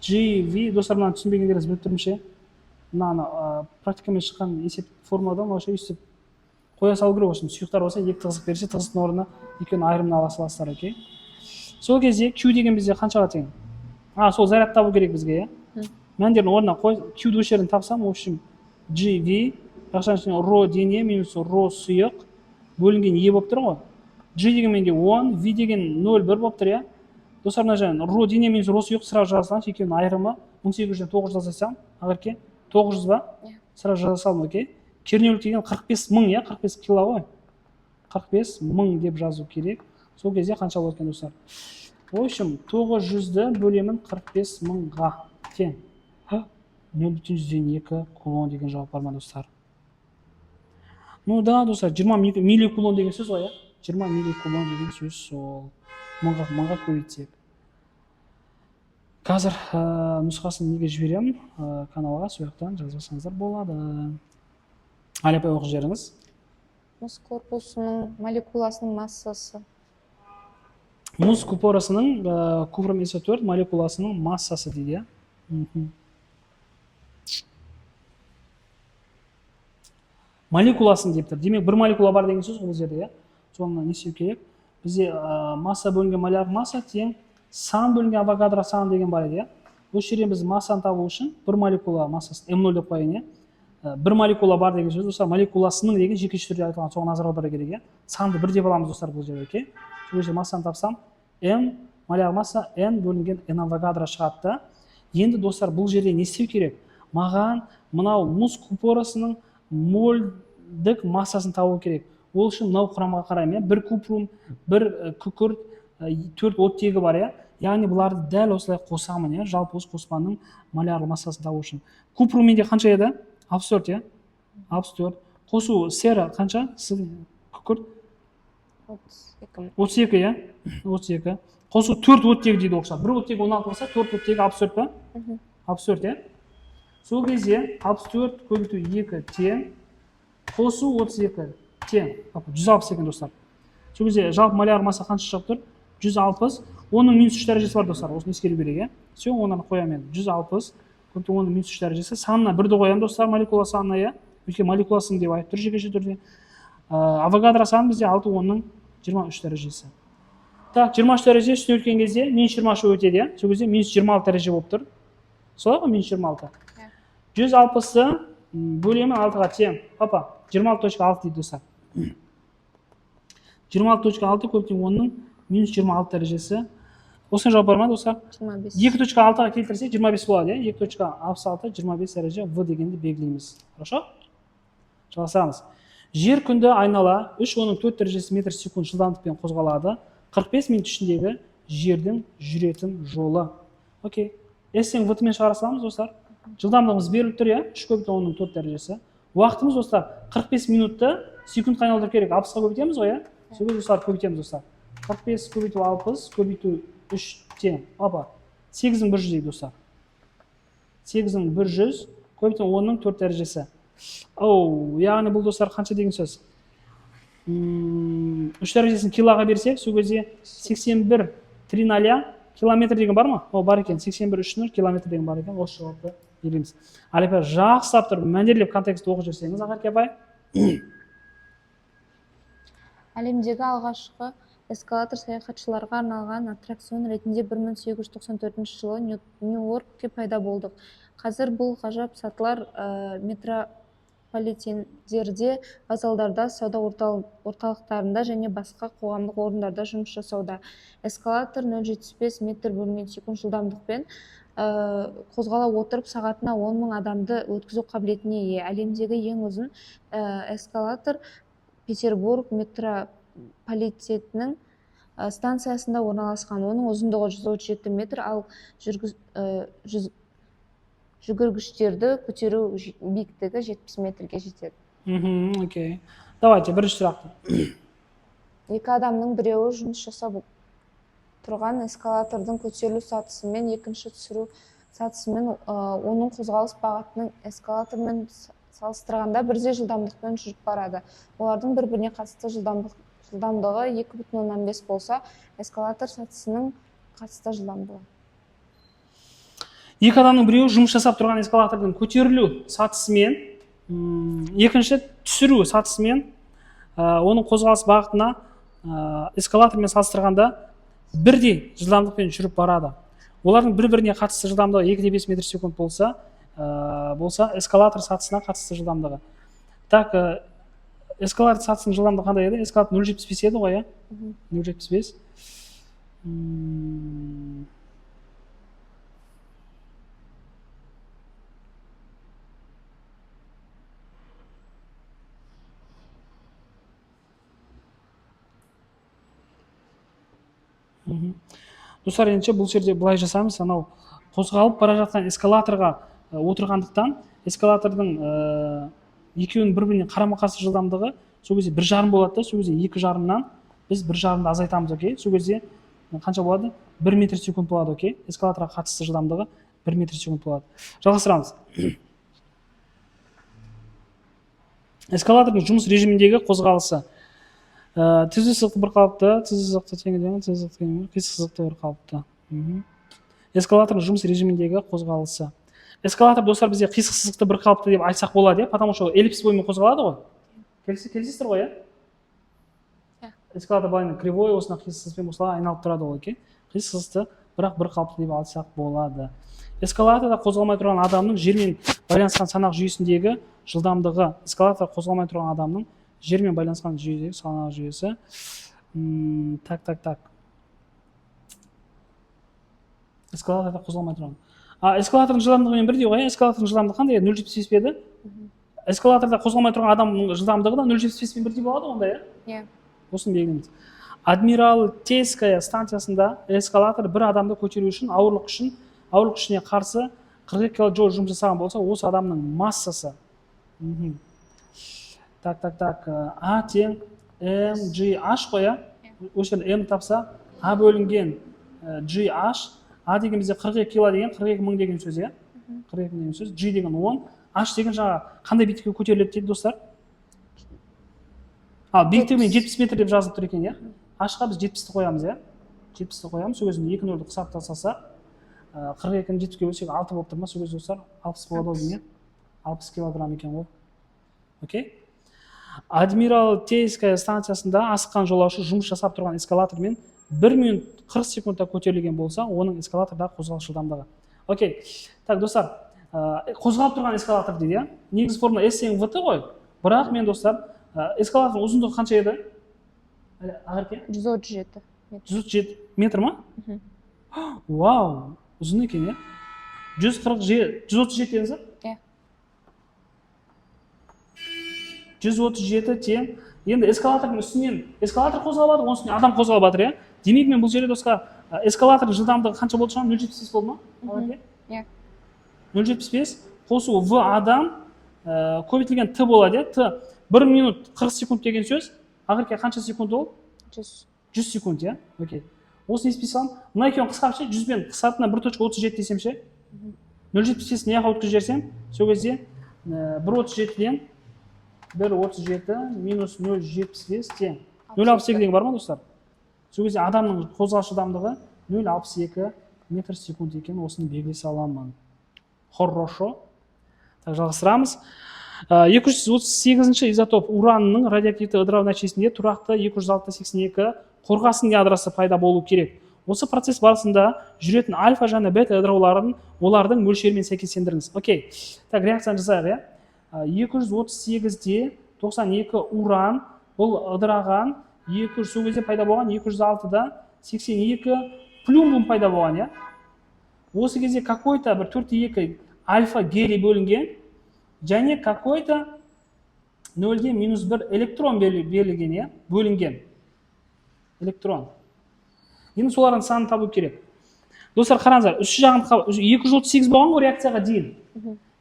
GV, достар, мынаны түсінбегендеріңіз біліп тұрмын. Мынаны практикамен шыққан есеп формуладан осы өйстіп қоя салу керек осыны. Сұйықтар болса, екі тығыздық берсе, тығыздықтың орнына екеуін айырымын ала саласыздар, окей? Сол кезде Q деген бізде қаншаға тең? Сол заряд табу керек бізге, иә? Мәндердің орнына қой, Q-ді осы жерден тапсам, в общем, GV, ρ дене минус ρ сұйық бөлінген E болып тұр ғой. G деген менде 10, V деген 0,1 болып тұр, иә? достар, мына жерде ро дене минус росы жоқ, сразу жаза саламыз. Екеуінің айырымы 1800-ден 900 жасасам, Ақерке 900 ба? Сразу жаза салдым, окей. Кернеулік деген 45 мың, иә, 45 кило ғой. 45 мың деп жазу керек. Сол кезде қанша болады екен, достар? В общем, 900-ді бөлемін 45 мыңға тең. 0,2 кулон деген жауап бар ма, достар? Ну да, достар, 20 милликулон деген сөз ғой, иә? 20 милликулон деген сөз сол. Мыңға көбейтсек. Қазір нұсқасын неге жіберем? Каналға сол жақтан жазбасаңыздар болады. Әлия апай оқып жіберіңіз. Мұз корпусының молекуласының массасы. Мұз купорасының купрум СО4 молекуласының массасы дейді, иә? Молекуласын деп тұр. Демек, бір молекула бар деген сөз бұл жерде, иә? Соны не істеу керек? Бізде масса бөлінген молярлық масса тең сан бөлінген Авогадро сан деген бар еді, иә? Осы жерден біз массаны табу үшін бір молекула массасын М0 деп қояйын, иә? Бір молекула бар деген сөз, достар, молекуласының деген жекеше түрде айтылған, соған назар аудару керек, иә? Санды бір деп аламыз, достар, бұл жерде, окей? Сол жерде массаны тапсам, М молярлық масса N бөлінген N Авогадро шығады. Енді, достар, бұл жерде не істеу керек? Маған мынау мұз купорасының мольдік массасын табу керек. Ол үшін мынау құрамға қараймын, бір купрум, бір күкірт, 4 оттегі бар, иә? Яғни бұларды дәл осылай қосамын, иә? Жалпы осы қоспаның молярлық массасын табу үшін. Купрум менде қанша еді? 64, иә? 64. Қосу сера қанша? Күкірт? 32, иә? 32. Қосу 4 оттегі дейді оқса. Бір оттегі 16 болса, 4 оттегі 64 па? 64, иә? Сол кезде 64 көбейту 2 тең, қосу 32 тең. 160 екен, достар. Сол кезде жалпы молярлық масса қанша шығып тұр? 160. Оның минус 3 дәрежесі бар, достар. Осыны ескеру керек, иә? Все, онаны қоямын. 160 көбейту оның минус 3 дәрежесі. Санына 1-ді қоямын, достар, молекула санына, иә? Өйткені молекуласын деп айтып тұр жекеше түрде. Авогадро саны бізде 6 оның 23 дәрежесі. Так, 23 дәреже үстіне өткен кезде минус 23 өтеді, иә? Сол кезде минус 26 дәреже болып тұр. Солай ғой, минус 26. 160-ы бөлемін 6-ға тең. Папа, 26.6 дейді, достар. 26.6 көбейту оның минус 26 дәрежесі. Осыны жауап бар ма, достар? 25. 2.6-ға келтірсек 25 болады, иә? 2.66 25 дәреже В дегенді белгілейміз. Хорошо? Жалғастырамыз. Жер күнді айнала 3 оның 4 дәрежесі метр секунд жылдамдықпен қозғалады. 45 минут ішіндегі жердің жүретін жолы. Окей. S-тен V-мен шығара саламыз, достар. Жылдамдығымыз беріліп тұр, иә? 3 көбейту оның 4 дәрежесі. Уақытымыз, достар, 45 минутты секундқа айналдыру керек. 60-ға көбейтеміз ғой, иә? Сол кезде, достар, көбейтеміз, достар. 45 көбейту 60 көбейту 3 тең. Апа, 8100 дейді, достар. 8100 көбейту оның 4 дәрежесі. Оу, яғни бұл, достар, қанша деген сөз? 3 дәрежесін килоға берсек, сол кезде 81 3 километр деген бар ма? О, бар екен. 81 3 километр деген бар екен. Осы жауапты береміз. Әлия апай, жақсылап тұрып, мәнерлеп контекстті оқып жүрсеңіз, Ақерке апай. Әлемдегі алғашқы эскалатор саяхатшыларға арналған аттракцион ретінде 1894 жылы Нью-Йоркте пайда болдық. Қазір бұл ғажап сатылар метрополитендерде, вокзалдарда, сауда орталықтарында және басқа қоғамдық орындарда жұмыс жасауда. Эскалатор 0,75 метр бөлінген секунд жылдамдықпен қозғала отырып сағатына 10 000 адамды өткізу қабілетіне ие. Әлемдегі ең ұзын эскалатор Петербург метрополитетінің станциясында орналасқан. Оның ұзындығы 137 метр, ал жүгіргіштерді көтеру биіктігі 70 метрге жетеді. Окей. Давайте, бірінші сұрақты. Екі адамның біреуі жұмыс жасап тұрған эскалатордың көтерілу сатысымен, екінші түсіру сатысымен оның қозғалыс бағытының эскалатормен салыстырғанда бірдей жылдамдықпен жүріп барады. Олардың бір-біріне қатысты жылдамдығы 2,5 болса, эскалатор сатысының қатысты жылдамдығы. Екі адамның біреуі жұмыс жасап тұрған эскалатордың көтерілу сатысымен, екінші түсіру сатысымен, оның қозғалыс бағытына эскалатормен салыстырғанда бірдей жылдамдықпен жүріп барады. Олардың бір-біріне қатысты жылдамдығы 2,5 метр секунд болса, эскалатор сатысына қатысты жылдамдығы. Так, эскалатор сатысының жылдамдығы қандай еді? Эскалатор 0,75 еді ғой, 0,75. Достар, ендеше бұл жерде былай жасаймыз, анау қозғалып бара жатқан эскалаторға отырғандықтан эскалатордың екеуінің бір-біріне қарама-қарсы жылдамдығы сол кезде 1,5 болады да, сол кезде 2,5-нан біз 1,5-ды азайтамыз, окей? Сол кезде қанша болады? 1 метр секунд болады, окей? Эскалаторға қатысты жылдамдығы 1 метр секунд болады. Жалғастырамыз. Эскалатордың жұмыс режиміндегі қозғалысы. Түзу сызықты бір қалыпты, түзу сызықты теңдеуі, түзу сызықты қисық сызықты бір қалыпты. Эскалатордың жұмыс режиміндегі қозғалысы. Эскалатор, достар, бізде қисық сызықты бір қалыпты деп айтсақ болады, потому что эллипс бойымен қозғалады ғой. Келісесіздер ғой, эскалатор былай кривой, осына қисық сызықпен осылай айналып тұрады ғой, окей? Қисық сызықты бірақ бір қалыпты деп айтсақ болады. Эскалаторда қозғалмай тұрған адамның жермен байланысқан санақ жүйесіндегі жылдамдығы. Эскалатор қозғалмай тұрған адамның жермен байланысқан жүйедегі санақ жүйесі. Так. Эскалаторда қозғалмай тұрған. Эскалатордың жылдамдығымен бірдей ғой, эскалатордың жылдамдығы қандай? 0,75 пе еді? Эскалаторда қозғалмай тұрған адамның жылдамдығы да 0,75 пен бірдей болады онда, иә? Осыны белгілейміз. Адмиралтейская станциясында эскалатор бір адамды көтеру үшін ауырлық күшіне қарсы 42 килоджоуль жұмыс жасаған болса, осы адамның массасы. Так. А тең mgh қой, осы жерде m тапса, а бөлінген gh, а деген бізде 42 кило деген 42 мың деген сөз, 42 мың деген сөз, g деген 10, h деген жаңа қандай биіктікке көтеріледі дейді, достар? Биіктігімен 70 метр деп жазылып тұр екен, h-ға біз 70-ті қоямыз, 70-ті қоямыз, сол кезде 2 нөлді қысап тастасақ, 42-ні 70-ке бөлсек 6 болып тұр ма, сол кезде достар 60 болады ғой деймін, 60 килограмм екен ғой. Окей? Адмиралтейская станциясында асыққан жолаушы жұмыс жасап тұрған эскалатормен 1 минут 40 секундта көтерілген болса, оның эскалатордағы қозғалыс жылдамдығы. Окей. Так, достар, қозғалып тұрған эскалатор дейді, негізгі формула S тең VT ғой. Бірақ мен, достар, эскалатордың ұзындығы қанша еді? Ағырке? 137 метр. 137 метр ма? Вау, ұзын екен, 137 деңіздер? 137 тең. Енді эскалатордың үстінен эскалатор қозғалады, оның үстінен адам қозғалады, демек мен бұл жерде, достар, эскалатордың жылдамдығы қанша болды шығар? 0,75 болды ма? 0,75 қосу V адам көбейтілген Т болады, Т 1 минут 40 секунд деген сөз, ағырке қанша секунд ол? 100 секунд, окей. Осыны еспей салам. Мұна екеуін қысқап ше, 100 бен қысқартына 1,37 десем ше, 0,75 не яға өткізіп жерсем, сол кезде 1,37-ден 1,37 минус 0,75 тең. 0,62 деген бар ма, достар? Сол кезде адамның қозғалыс жылдамдығы 0,62 метр секунд екен, осыны белгілей саламын. Хорошо. Так, жалғастырамыз. 238-ші изотоп уранның радиоактивті ыдырау нәтижесінде тұрақты 206-82 қорғасын ядрасы пайда болу керек. Осы процесс барысында жүретін альфа және бета ыдырауларын олардың мөлшерімен сәйкестендіріңіз. Окей. Так, реакцияны жасайық, 238-де 92 уран бұл ыдыраған, сол кезде пайда болған 206-да 82 плюмбум пайда болған, Осы кезде какой-то бір 4-2 альфа гелий бөлінген, және какой-то 0-ге минус 1 электрон берілген, бөлінген. Электрон. Енді солардың санын табу керек. Достар, қараңыздар, үш жағын 238 болған ғой реакцияға дейін.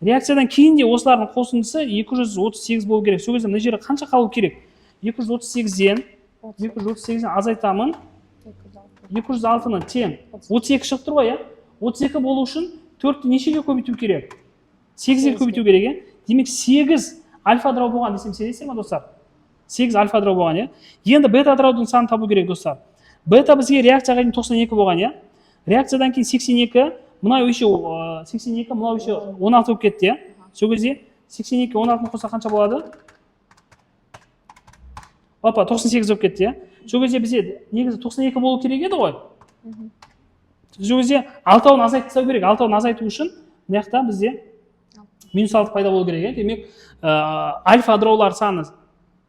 Реакциядан кейін де осылардың қосындысы 238 болу керек. Сол кезде мына жерде қанша қалу керек? 238-ден азайтамын. 206-ны тең 32 шығып тұр ғой, 32 болу үшін 4-ті нешеге көбейту керек? 8-ге көбейту керек, Демек 8 альфа ыдырау болған десем сенесіздер ме, достар? 8 альфа ыдырау болған, Енді бета ыдыраудың санын табу керек, достар. Бета бізге реакцияға дейін 92 болған, Реакциядан кейін 82, мынау еще 82, мынау еще 16 болып кетті, Сол кезде 82 16-ны қоса қанша болады? Опа, 98 болып кетті, Сол кезде бізде негізі 92 болу керек еді ғой. Сол кезде 6-ын азайтып тастау керек. 6-ын азайту үшін мына жақта бізде минус 6 пайда болу керек. Демек, альфа ыдыраулар саны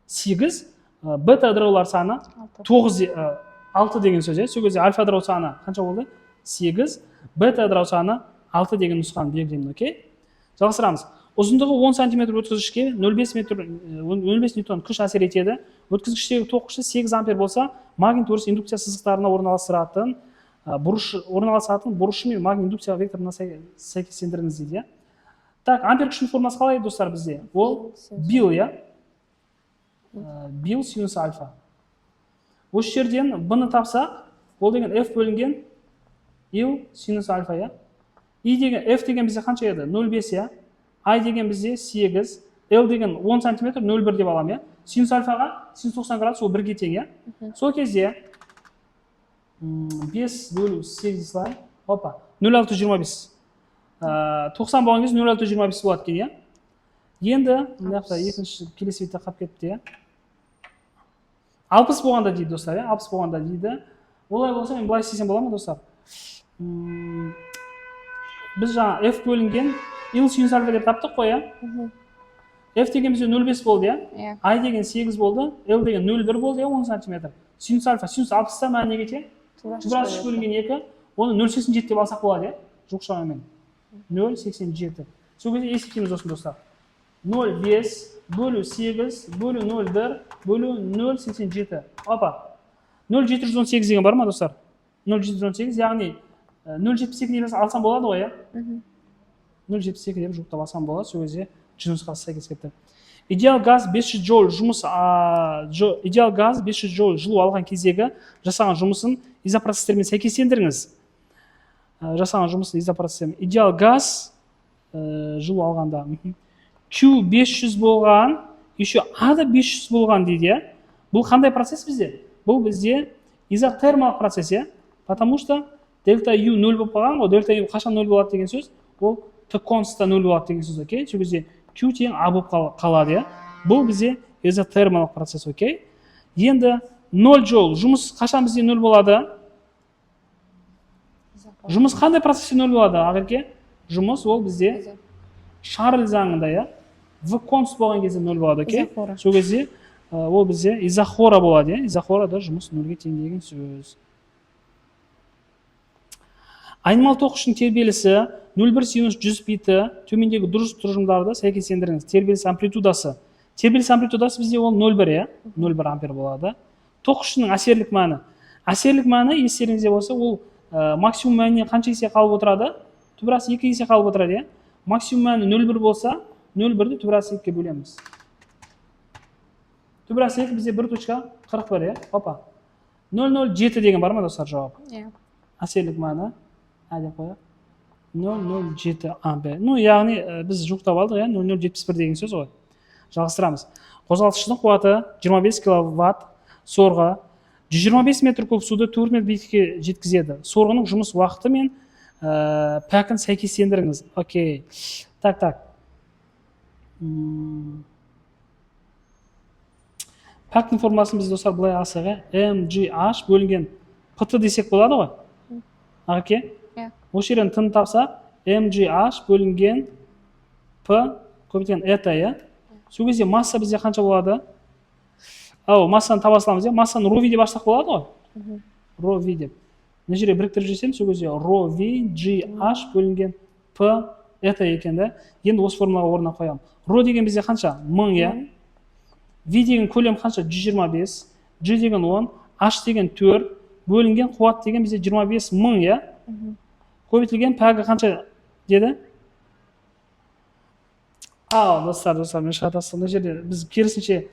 8, бета ыдыраулар саны 9, 6 деген сөз, сол кезде альфа ыдырау саны қанша болды? 8, бета ыдырау саны 6 деген нұсқаны белгілеймін, окей? Жалғастырамыз. Ұзындығы 10 см өткізгішке 0,5 ньютон күш әсер етеді. Өткізгіштегі ток күші 8 ампер болса, магнит өріс индукция сызықтарына орналасатын бұрышы мен магнит индукция векторына сәйкестендіріңіз дейді. Так, ампер күшінің формасы қалай достар бізде? Ол бил, иә? Бил синус альфа. Осы жерден b-ны тапсақ, ол деген f бөлінген ил синус альфа, иә? F деген бізде қанша еді? 0,5, иә? I деген бізде 8, L деген 10 см 0,1 деп алам, иә? Синус альфаға синус 90 градус ол 1-ге тең, иә? Сол кезде 5 бөлу 8 слай, опа, 0,625. 90 болған кезде 0,625 болады екен, иә? Енді, мынақта екінші келесі бетте қалып кетті, иә? 60 болғанда дейді достар, иә? 60 болғанда дейді. Олай болса, мен былай істесем бола ма достар? Біз жаңа f бөлінген ил синус альфа деп таптық қой, иә? F деген бізде 0,5 болды, иә? I деген 8 болды, L деген 0,1 болды, иә? 10 см. Синус альфа, синус 60-та мәні неге тең? Тубрас бөлінген 2, оны 0,87 деп алсақ болады, иә? Жоқ шамамен. 0,87. Сол кезде есептейміз осыны достар. 0,5 бөлу 8 бөлу 0,1 бөлу 0,87. Опа. 0,718 деген бар ма достар? 0,718, яғни 0,72 деп алсам болады ғой, иә? 0,72 деп жуықтап алсам болады, сол кезде нұсқасы сәйкес кетті. Идеал газ 500 джоуль жылу алған кездегі жасаған жұмысын изопроцестермен сәйкестендіріңіз. Идеал газ жылу алғанда Q 500 болған, еще A да 500 болған дейді. Бұл қандай процесс бізде? Бұл бізде изотермалық процесс, иә? Потому что дельта U 0 болып қалған ғой, дельта U қашан 0 болады деген сөз? Ол T конста 0 болады деген сөз, окей? Сол кезде Q тең A болып қалады, иә? Бұл бізде изотермалық процесс, окей? Енді 0 джоуль, жұмыс қашан бізде 0 болады? Жұмыс қандай процессе 0 болады, ағырке? Жұмыс ол бізде Шарль заңында, иә? В конст болған кезде 0 болады, окей? Сол кезде ол бізде изохора болады, иә? Изохорада жұмыс 0-ге тең деген сөз. Айнымалы ток күшінің тербелісі 0,1 синус 100 биті төмендегі дұрыс тұжырымдарды сәйкестендіріңіз. Тербеліс амплитудасы. Тербеліс амплитудасы бізде ол 0,1, иә? 0,1 ампер болады. Ток күшінің әсерлік мәні. Әсерлік мәні, естеріңізде болса, ол максимум мәнінен қанша есе қалып отырады? Түбірасы 2 есе қалып отырады, иә? Максимум мәні 0,1 болса, 0,1-ді түбірасы 2-ге бөлеміз. Түбірасы 2 бізде 1.41, иә? Опа. 0,07 деген бар ма достар жауап? Иә. Әсерлік мәні. Деп қояйық. 0,07 ампер. Ну, яғни біз жуықтап алдық, иә? 0,071 деген сөз ғой. Жалғастырамыз. Қозғалтқыштың қуаты 25 киловатт, сорға 125 метр куб суды 4 метр биіктікке жеткізеді. Сорғының жұмыс уақыты мен пәкін сәйкестендіріңіз. Окей. Так. Пәктің формасын біз достар былай алсақ, mgh бөлінген pt десек болады ғой? Ағырке? Осы жерден тын тапсақ, mgh бөлінген p көбейткен eta, иә? Сол кезде масса бізде қанша болады? Массаны таба саламыз, иә? Массаны ρV деп ашсақ болады ғой? ρV деп. Мына жерге біріктіріп жесем, сол кезде ρV gh бөлінген p eta екен, да? Енді осы формулаға орнына қоямын. ρ деген бізде қанша? 1000, иә? V деген көлем қанша? 125, G деген 10, H деген 4, бөлінген қуат деген бізде 25.000, иә? Көбейтілген пәгі қанша деді? Достар, мен шатастым. Мына жерде біз керісінше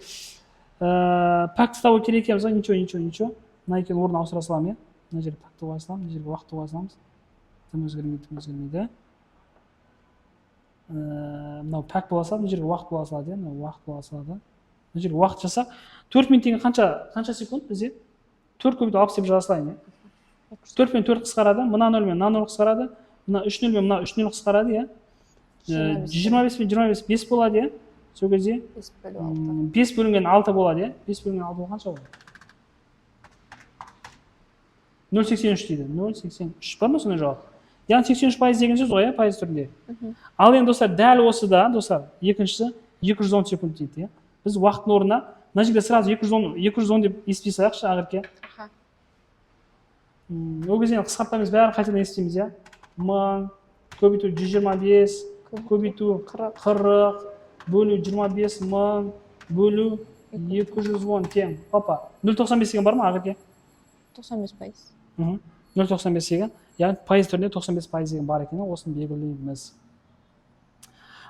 пәкті табу керек екенбіз, ничего. Мына екеуін орнына ауыстыра саламын, иә? Мына жерде пәкті қоя саламыз, мына жерге уақытты қоя саламыз. Тым өзгермейді. Мынау пәк бола салады, мына жерге уақыт бола салады, иә? Уақыт бола салады. Мына жерге уақыт жасақ. 4 минуттен қанша секунд бізде? 4 көбейтіп 60 деп жаза салайын, иә? 4 мен 4 қысқарады, мына 0 мен мына 0 қысқарады, мына 3 0 мен мына 3 0 қысқарады, иә? 25 мен 25 5 болады, иә? Сол кезде 5 бөлінген 6 болады, иә? 5 бөлінген 6 қанша болады? 0,83 дейді. 0,83 бар ма сондай жауап? Яғни 83% деген сөз ғой, иә, пайыз түрінде. Ал енді достар, дәл осыда, достар, екіншісі 210 секунд дейді, иә? Біз уақыттың орнына, мына жерде сразу 210 деп еспей салайықшы, ағырке. Ол кезде қысқартпаймыз, бәрін қайтадан естиміз, иә. 1000 көбейту 125 көбейту 40 бөлу 25.000 бөлу 210 тең. Опа. 0,95 деген бар ма ағырке? 95%. 0,95 деген, яғни пайыз түрінде 95% деген бар екен, осыны белгілейміз.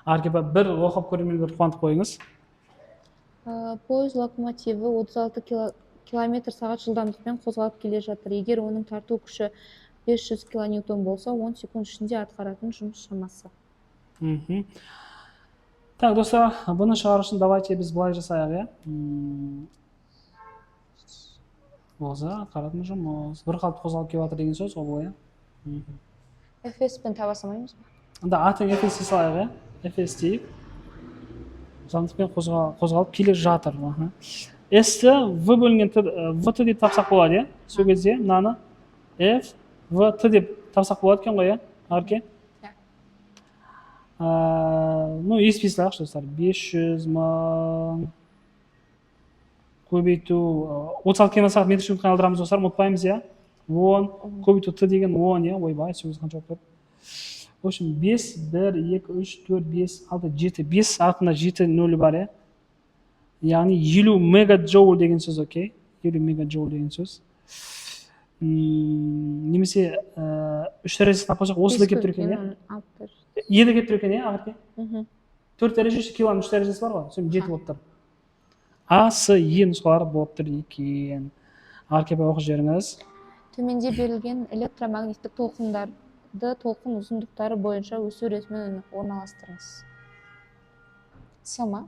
Ағырке бір оқып көрермендерді қуантып қойыңыз. Пойыз локомотиві 36 км/сағат жылдамдықпен қозғалып келе жатыр. Егер оның тарту күші 500 кН болса, 10 секунд ішінде атқаратын жұмыс шамасы. Так, достар, бұны шығару үшін давайте біз былай жасайық, иә. Болса, атқаратын жұмыс. Бір қалыпты қозғалып келіп жатыр деген сөз, ол былай, иә. FS-пен таба салмаймыз ба? Да, атын FS-ті салайық, иә. FS дейік. Жылдамдықпен қозғалып келе жатыр. S-ті V бөлінген V-ті деп тапсақ болады, иә. Сол кезде мынаны F, V-ті деп тапсақ болады екен ғой, иә. Ағырке? Ну, еспей салайық, достар. 500.000 көбейту 36 км/сағат метр секундқа айналдырамыз, достар, ұмытпаймыз, иә. 10 көбейту Т деген 10, иә. Ойбай, сөз қанша болып тұр. В общем, 5, 1, 2, 3, 4, 5, 6, 7, 5 артында 7 нөлі бар, иә. Яғни 50 мегаджоул деген сөз, окей. 50 мегаджоул деген сөз. Немесе 3 дәрежесін қосақ, осы да кеп тұр екен, иә. Еді кеп тұр екен, иә, ағырке? 4 дәрежесі килоның 3 дәрежесі бар ғой, сөйтіп 7 болып тұр. А, С, Е нұсқалары болып тұр екен. Ағырке оқып жіберіңіз. Төменде берілген электромагниттік толқындарды толқын ұзындықтары бойынша өсу ретімен орналастырыңыз. Сама?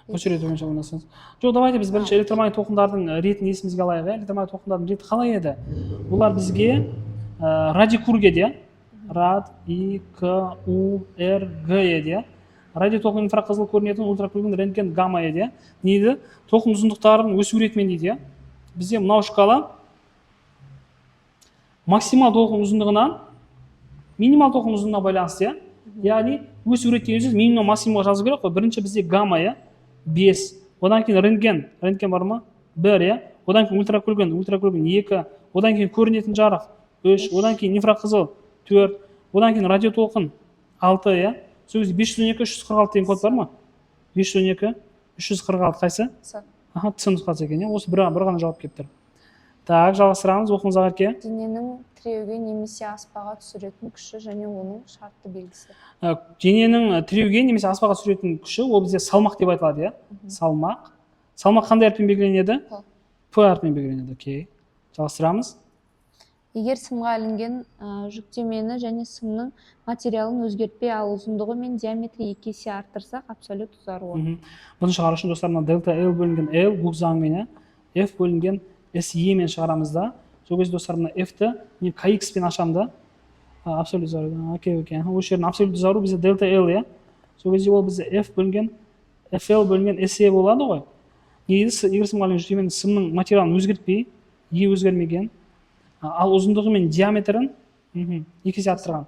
Өсу реті бойынша орналастырыңыз. Жоқ, давайте біз бірінші электромагнит толқындардың ретін есімізге алайық, иә. Электромагнит толқындардың реті қалай еді? Олар бізге радикурге де, рад, И, К, У, Р, Г еді. Радио толқын инфрақызыл көрінетін, ультракүлгін, рентген, гамма еді. Нейді? Толқын ұзындықтарын өсу ретімен дейді, иә. Бізде мынау шкала максимал толқын ұзындығынан минимал толқын ұзындығына байланысты, иә. Яғни өсу реті деген сөз минимум максимумға жазу керек қой. Бірінші бізде гамма, иә, 5. Одан кейін рентген бар ма? 1, иә. Одан кейін ультракүлгін 2. Одан кейін көрінетін жарық 3. Одан кейін инфрақызыл 4. Одан кейін радио толқын 6, иә. Сол кезде 512, 346 деген код бар ма? 512, 346 қайсы? Аха, Ц нұсқасы екен, иә. Осы бір ғана жауап келіп тұр. Так, жалғастырамыз, оқыңыз ағырке. Дененің тіреуге немесе аспаға түсіретін күші және оның шартты белгісі. Дененің тіреуге немесе аспаға түсіретін күші, ол бізде салмақ деп айтылады, иә. Салмақ. Салмақ қандай әріппен белгіленеді? П әріппен белгіленеді, окей. Жалғастырамыз. Егер сымға ілінген жүктемені және сымның материалын өзгертпей, ал ұзындығы мен диаметрі 2 есе арттырсақ, абсолют ұзаруы. Бұны шығару үшін достарына дельта L бөлінген L Гук заңымен, F бөлінген SE мен шығарамыз да. Сол кезде достарына F-ті не KX пен ашам да. Абсолют ұзару. Окей. Осы жердің абсолют ұзару бізде дельта L, иә. Сол кезде ол бізде F бөлінген FL бөлінген SE болады ғой. Егер сымға ілінген жүктеменің сымның материалын өзгертпей, E өзгермеген, ал ұзындығы мен диаметрін 2 есе арттырған.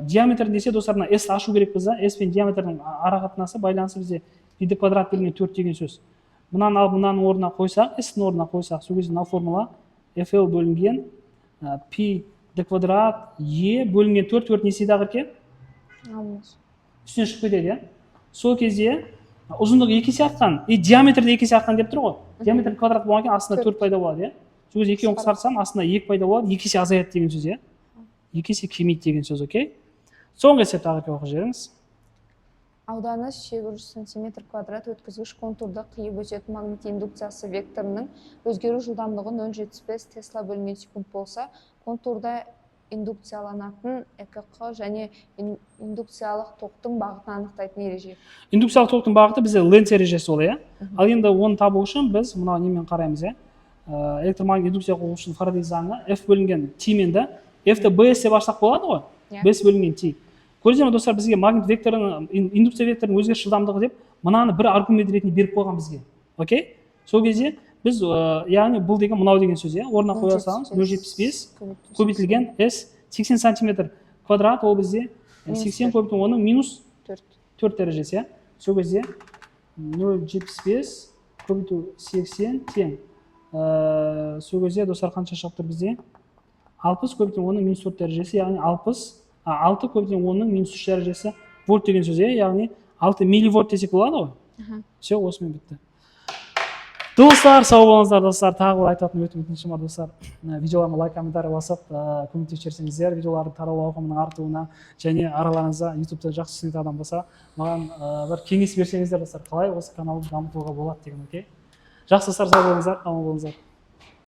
Диаметрін десе достарына S-ті ашу керек біз, S пен диаметрдің арақатынасы байланысы бізде пи квадрат бөлінген 4 деген сөз. Мұнан алып мұнан орнына қойсақ, S-дің орнына қойсақ, сол кезде мына формула FL бөлінген пи квадрат E бөлінген 4 не есейді ағырке? Үстіне шығып кетеді, иә. Сол кезде ұзындығы 2 есе артқан, диаметрді 2 есе артқан деп тұр ғой. Диаметр квадрат болған кейін астында 4 пайда болады, иә. Сол кезде 2-ін қысқартсам, астында 2 пайда болады, 2 есе азаяды деген сөз, иә. 2 есе кемейді деген сөз, окей. Соңғы есепті ағырке оқып жіберіңіз. Ауданы 800 см квадрат өткізгіш контурды қиып өтетін магнит индукциясы векторының өзгеру жылдамдығы 0,75 тесла бөлінген секунд болса, контурда индукцияланатын ЭКQ және индукциялық токтың бағытын анықтайтын ереже. Индукциялық токтың бағыты бізде Ленц ережесі ол, иә. Ал енді оны табу үшін біз мына немен қараймыз, иә. Электромагнит индукция қою үшін Фарадей заңы F бөлінген T мен де F-ті BS деп ашсақ болады ғой. BS бөлінген T. Көрдіңіздер ме достар, бізге магнит векторының индукция векторының өзгеріс жылдамдығы деп мынаны бір аргумент ретінде беріп қойған бізге. Окей? Сол кезде біз яғни бұл деген мынау деген сөз, иә. Орнына қоя саламыз 0,75 көбейтілген S 80 см квадрат, ол бізде 80 көбейтілген оның минус 4 дәрежесі, иә. Сол кезде 0,75 көбейту 80 тең сол кезде достар қанша шығып тұр бізде? 60 көбейткен 10-ның минус 4 дәрежесі, яғни 6 көбейткен 10-ның минус 3 дәрежесі вольт деген сөз, яғни 6 милливольт десек болады ғой. Все, осымен бітті. Достар, сау болыңыздар достар. Тағы бір айтатын өтінішім бар достар. Видеоларыма лайк, комментарий басып, көмектесіп жіберсеңіздер, видеолардың таралу ауқымының артуына және араларыңызда YouTube-та жақсы түсінетін адам болса, маған бір кеңес берсеңіздер достар, қалай осы каналды дамытуға болады деген, окей? Жақсы достар, сау болыңыздар, аман болыңыздар.